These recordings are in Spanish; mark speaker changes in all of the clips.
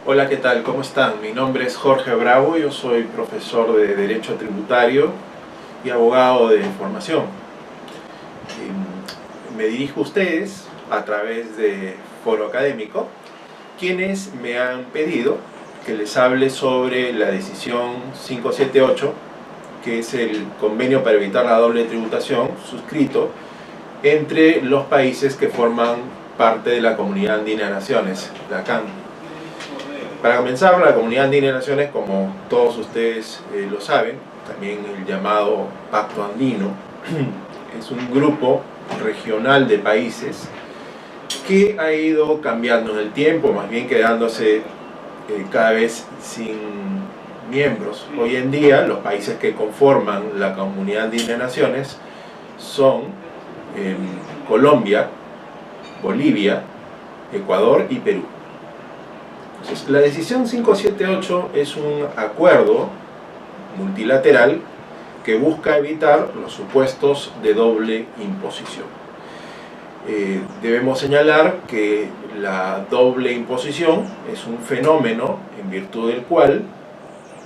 Speaker 1: Hola, ¿qué tal? ¿Cómo están? Mi nombre es Jorge Bravo, yo soy profesor de Derecho Tributario y abogado de formación. Me dirijo a ustedes a través de Foro Académico, quienes me han pedido que les hable sobre la decisión 578, que es el convenio para evitar la doble tributación suscrito entre los países que forman parte de la Comunidad Andina de Naciones, la CAN. Para comenzar, la Comunidad Andina de Naciones, como todos ustedes lo saben, también el llamado Pacto Andino, es un grupo regional de países que ha ido cambiando en el tiempo, más bien quedándose cada vez sin miembros. Hoy en día, los países que conforman la Comunidad Andina de Naciones son Colombia, Bolivia, Ecuador y Perú. Entonces, la decisión 578 es un acuerdo multilateral que busca evitar los supuestos de doble imposición. Debemos señalar que la doble imposición es un fenómeno en virtud del cual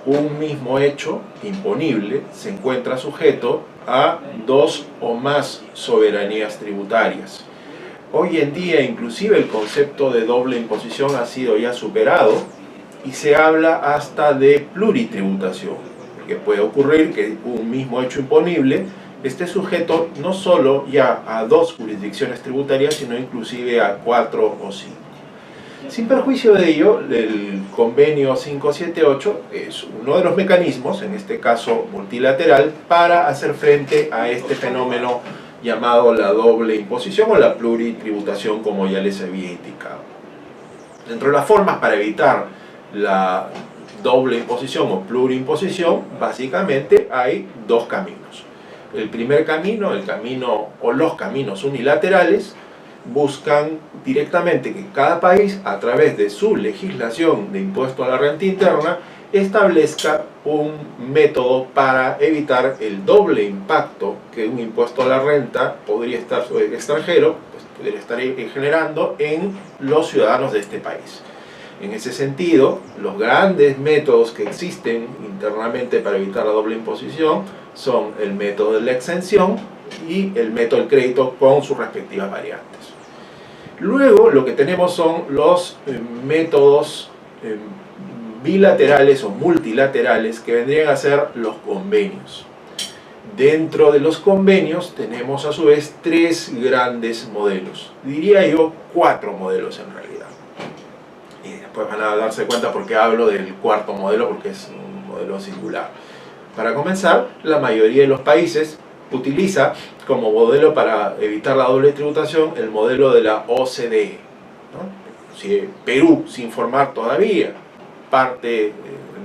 Speaker 1: un mismo hecho imponible se encuentra sujeto a dos o más soberanías tributarias. Hoy en día inclusive el concepto de doble imposición ha sido ya superado y se habla hasta de pluritributación, porque puede ocurrir que un mismo hecho imponible esté sujeto no solo ya a dos jurisdicciones tributarias, sino inclusive a 4 o 5. Sin perjuicio de ello, el convenio 578 es uno de los mecanismos, en este caso multilateral, para hacer frente a este fenómeno llamado la doble imposición o la pluritributación, como ya les había indicado. Dentro de las formas para evitar la doble imposición o plurimposición, básicamente hay dos caminos. El primer camino, el camino o los caminos unilaterales, buscan directamente que cada país, a través de su legislación de impuesto a la renta interna, establezca un método para evitar el doble impacto que un impuesto a la renta podría estar sobre el extranjero, pues podría estar generando en los ciudadanos de este país. En ese sentido, los grandes métodos que existen internamente para evitar la doble imposición son el método de la exención y el método del crédito con sus respectivas variantes. Luego lo que tenemos son los métodos bilaterales o multilaterales, que vendrían a ser los convenios. Dentro de los convenios tenemos a su vez tres grandes modelos, diría yo 4 modelos en realidad, y después van a darse cuenta por qué hablo del cuarto modelo, porque es un modelo singular. Para comenzar, la mayoría de los países utiliza como modelo para evitar la doble tributación el modelo de la OCDE, ¿no? Si Perú, sin formar todavía parte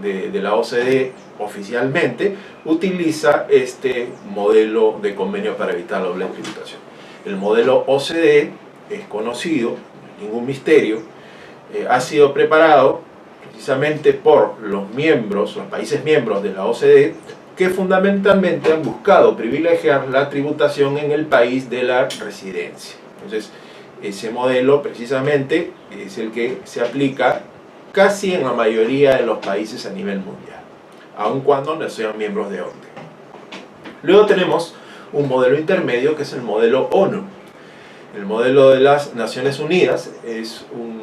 Speaker 1: de la OCDE oficialmente, utiliza este modelo de convenio para evitar la doble tributación. El modelo OCDE es conocido, ningún misterio, ha sido preparado precisamente por los países miembros de la OCDE, que fundamentalmente han buscado privilegiar la tributación en el país de la residencia. Entonces, ese modelo precisamente es el que se aplica casi en la mayoría de los países a nivel mundial, aun cuando no sean miembros de OCDE. Luego tenemos un modelo intermedio, que es el modelo ONU. El modelo de las Naciones Unidas es un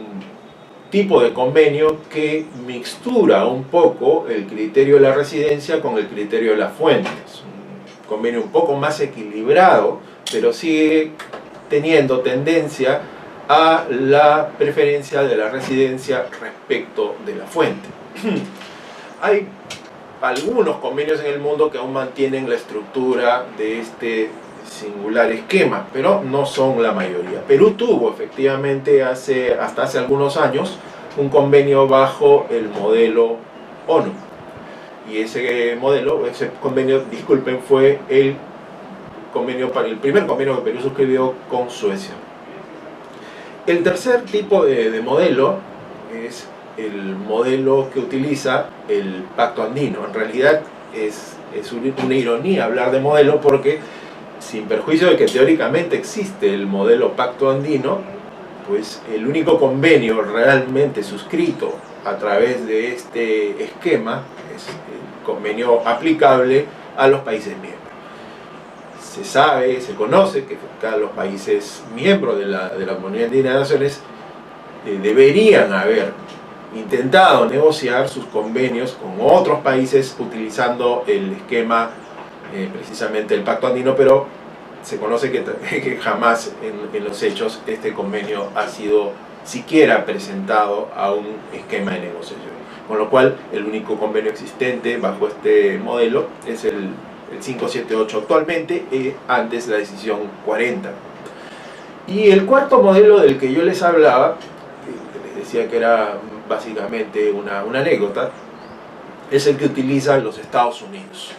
Speaker 1: tipo de convenio que mixtura un poco el criterio de la residencia con el criterio de la fuente. Es un convenio un poco más equilibrado, pero sigue teniendo tendencia a la preferencia de la residencia respecto de la fuente. Hay algunos convenios en el mundo que aún mantienen la estructura de este singular esquema, pero no son la mayoría. Perú tuvo efectivamente hasta hace algunos años un convenio bajo el modelo ONU, y ese convenio, disculpen, fue el primer convenio que Perú suscribió con Suecia. El tercer tipo de modelo es el modelo que utiliza el Pacto Andino. En realidad es una ironía hablar de modelo, porque sin perjuicio de que teóricamente existe el modelo Pacto Andino, pues el único convenio realmente suscrito a través de este esquema, es el convenio aplicable a los países miembros. Se sabe, se conoce que cada los países miembros de la Comunidad Andina de Naciones deberían haber intentado negociar sus convenios con otros países utilizando el esquema precisamente el Pacto Andino, pero se conoce que jamás en los hechos este convenio ha sido siquiera presentado a un esquema de negociación. Con lo cual, el único convenio existente bajo este modelo es el 578 actualmente, antes la decisión 40. Y el cuarto modelo del que yo les hablaba, que les decía que era básicamente una anécdota, es el que utilizan los Estados Unidos.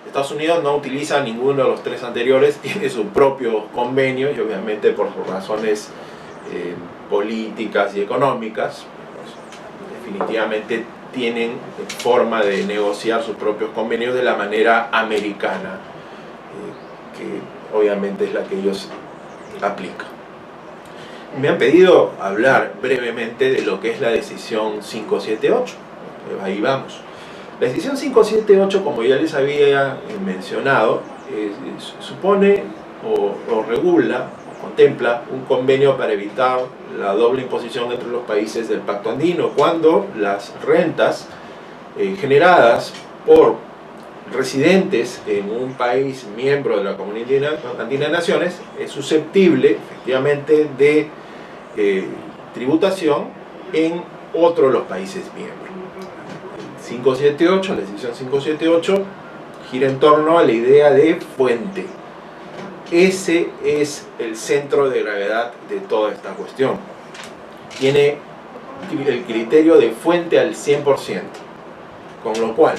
Speaker 1: Estados Unidos no utiliza ninguno de los tres anteriores, tiene su propio convenio y obviamente por razones políticas y económicas, pues, definitivamente tienen forma de negociar sus propios convenios de la manera americana, que obviamente es la que ellos aplican. Me han pedido hablar brevemente de lo que es la decisión 578. Ahí vamos. La decisión 578, como ya les había mencionado, supone o regula, o contempla un convenio para evitar la doble imposición entre los países del Pacto Andino, cuando las rentas generadas por residentes en un país miembro de la Comunidad Andina de Naciones es susceptible, efectivamente, de tributación en otro de los países miembros. 578, la decisión 578 gira en torno a la idea de fuente. Ese es el centro de gravedad de toda esta cuestión. Tiene el criterio de fuente al 100%, con lo cual,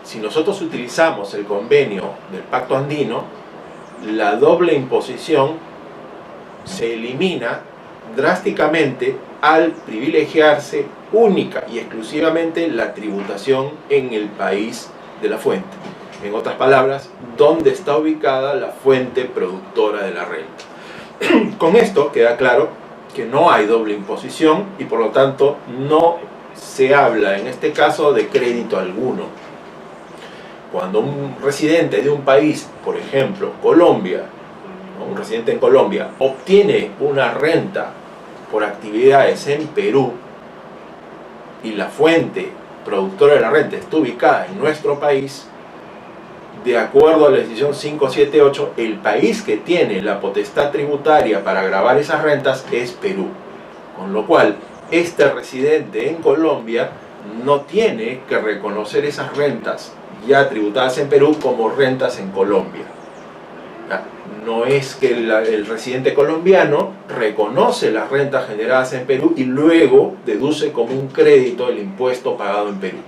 Speaker 1: si nosotros utilizamos el convenio del Pacto Andino, la doble imposición se elimina drásticamente al privilegiarse única y exclusivamente la tributación en el país de la fuente. En otras palabras, ¿dónde está ubicada la fuente productora de la renta? Con esto queda claro que no hay doble imposición y por lo tanto no se habla en este caso de crédito alguno. Cuando un residente de un país, por ejemplo Colombia, un residente en Colombia, obtiene una renta por actividades en Perú y la fuente productora de la renta está ubicada en nuestro país, de acuerdo a la decisión 578, el país que tiene la potestad tributaria para gravar esas rentas es Perú. Con lo cual, este residente en Colombia no tiene que reconocer esas rentas ya tributadas en Perú como rentas en Colombia. No es que el residente colombiano reconoce las rentas generadas en Perú y luego deduce como un crédito el impuesto pagado en Perú.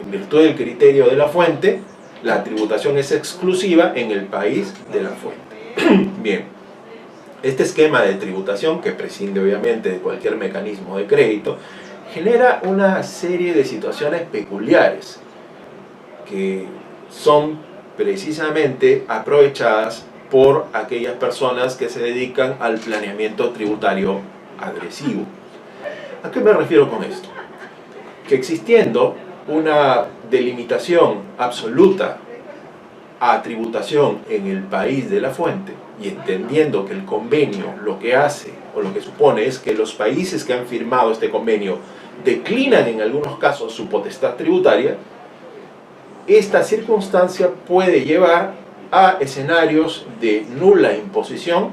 Speaker 1: En virtud del criterio de la fuente, la tributación es exclusiva en el país de la fuente. Bien, este esquema de tributación, que prescinde obviamente de cualquier mecanismo de crédito, genera una serie de situaciones peculiares que son precisamente aprovechadas por aquellas personas que se dedican al planeamiento tributario agresivo. ¿A qué me refiero con esto? Que existiendo una delimitación absoluta a tributación en el país de la fuente y entendiendo que el convenio lo que hace o lo que supone es que los países que han firmado este convenio declinan en algunos casos su potestad tributaria, esta circunstancia puede llevar a escenarios de nula imposición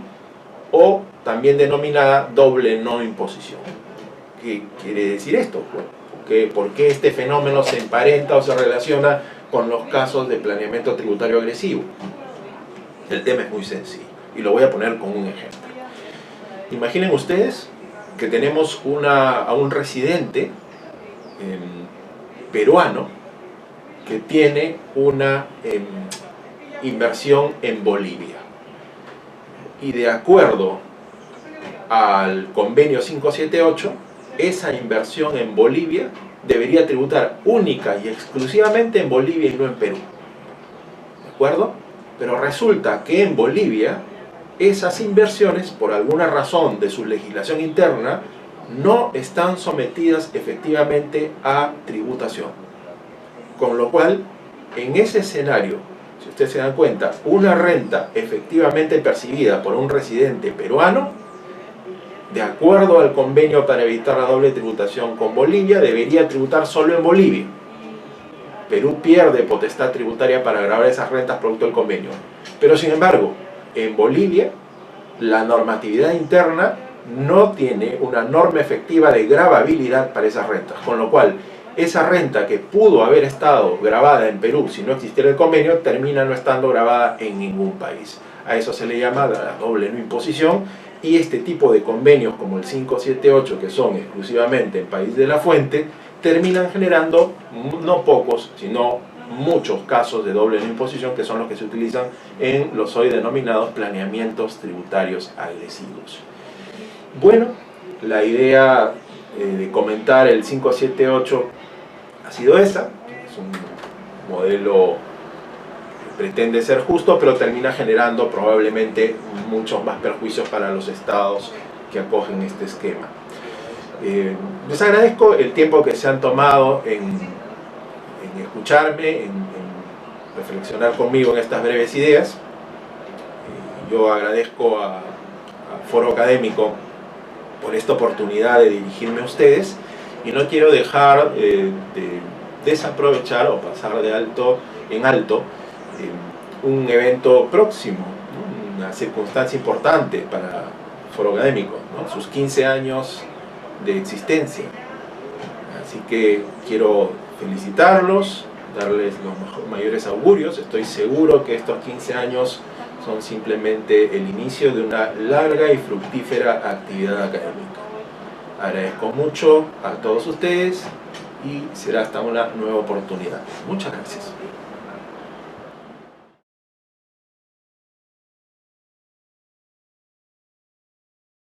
Speaker 1: o también denominada doble no imposición. ¿Qué quiere decir esto? ¿Por qué este fenómeno se emparenta o se relaciona con los casos de planeamiento tributario agresivo? El tema es muy sencillo y lo voy a poner con un ejemplo. Imaginen ustedes que tenemos a un residente peruano que tiene una inversión en Bolivia y de acuerdo al convenio 578 esa inversión en Bolivia debería tributar única y exclusivamente en Bolivia y no en Perú, ¿de acuerdo? Pero resulta que en Bolivia esas inversiones, por alguna razón de su legislación interna, no están sometidas efectivamente a tributación. Con lo cual, en ese escenario, si ustedes se dan cuenta, una renta efectivamente percibida por un residente peruano, de acuerdo al convenio para evitar la doble tributación con Bolivia, debería tributar solo en Bolivia. Perú pierde potestad tributaria para gravar esas rentas producto del convenio. Pero sin embargo, en Bolivia, la normatividad interna no tiene una norma efectiva de gravabilidad para esas rentas, con lo cual esa renta que pudo haber estado grabada en Perú si no existiera el convenio, termina no estando grabada en ningún país. A eso se le llama la doble no imposición, y este tipo de convenios como el 578, que son exclusivamente en país de la fuente, terminan generando no pocos, sino muchos casos de doble no imposición, que son los que se utilizan en los hoy denominados planeamientos tributarios agresivos. Bueno, la idea de comentar el 578 ha sido esa. Es un modelo que pretende ser justo, pero termina generando probablemente muchos más perjuicios para los estados que acogen este esquema. Les agradezco el tiempo que se han tomado en escucharme, en reflexionar conmigo en estas breves ideas. Yo agradezco a Foro Académico por esta oportunidad de dirigirme a ustedes, y no quiero dejar de desaprovechar o pasar de alto en alto un evento próximo, ¿no? Una circunstancia importante para Foro Académico, ¿no? Sus 15 años de existencia. Así que quiero felicitarlos, darles los mayores augurios. Estoy seguro que estos 15 años son simplemente el inicio de una larga y fructífera actividad académica. Agradezco mucho a todos ustedes y será hasta una nueva oportunidad. Muchas gracias.